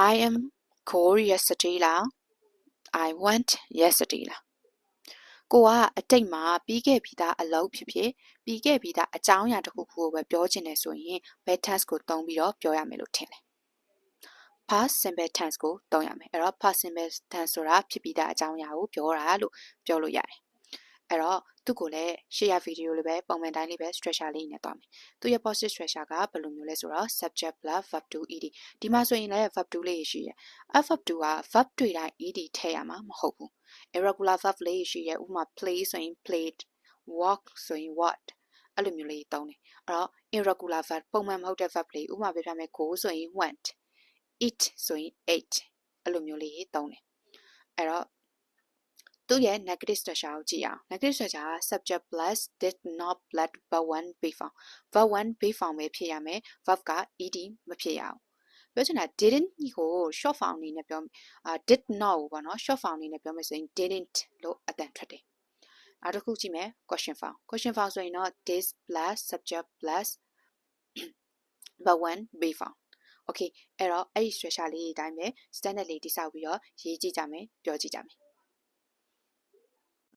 I am go yesterday လား I went yesterday လားကိုကအတိတ်မှာပြီးခဲ့ပြီးသားအလုပ်ဖြစ်ဖြစ်ပြီးခဲ့ပြီးသားအကြောင်းအရာတစ်ခုခုကိုပဲပြောချင်တယ်ဆိုရင်ဘယ် tense ကိုသုံးပြီးတော့ပြောရမယ်လို့ထင်လဲ past simple tense ကိုသုံးရမယ်အဲ့တော့ past simple tense ဆိုတာဖြစ်ပြီးသားအကြောင်းအရာကိုပြောတာလို့ပြောလို့ရတယ်အဲ့တော့သူကိုလည်းရှေ့ရဗီဒီယိုလေးပဲပုံမှန်တိုင်းလေးပဲ structure လေးနဲ့သွားမယ်သူရဲ့ positive structure ကဘယ်လိုမျိုးလဲဆိုတော့ subject plus verb to ed ဒီမှာဆိုရင်လည်း verb to လေးရှိရယ် verb to က verb တွေတိုင်း ed ထည့်ရမှာမဟုတ်ဘူး irregular verb လေးရှိရယ်ဥပမာ play ဆိုရင် played walk ဆိုရင် walked အဲ့လိုမျိုးလေးသုံးတယ်အဲ့တော့ irregular verb ပုံမှန်မဟုတ်တဲ့ verb လေးဥပမာပြပြမယ် go ဆိုရင် went eat ဆိုရင် ate အဲ့လိုမျိုးလေးသုံးတယ်အဲ့တော့သူရဲ့ negative structure ကိုကြည့်အောင် negative structure က subject plus did not plus verb 1 be found verb 1 be found ပဲဖြစ်ရမယ် verb က ed မဖြစ်ရအောင်ပြောချင်တာ didn't ကို short form အနေနဲ့ပြော did not ကိုပေါ့နော် short form အနေနဲ့ပြောမယ်ဆိုရင် didn't လို့အတန်ထွက်တယ်နောက်တစ်ခုကြည့်မယ် question form ဆိုရင်တော့ this plus subject plus verb 1 be found okay အဲ့တော့အဲ့ဒီ structure လေးအတိုင်းပဲ standard လေးတိစောက်ပြီးတော့ရေးကြည့်ကြမယ်ပြောကြည့်ကြမယ်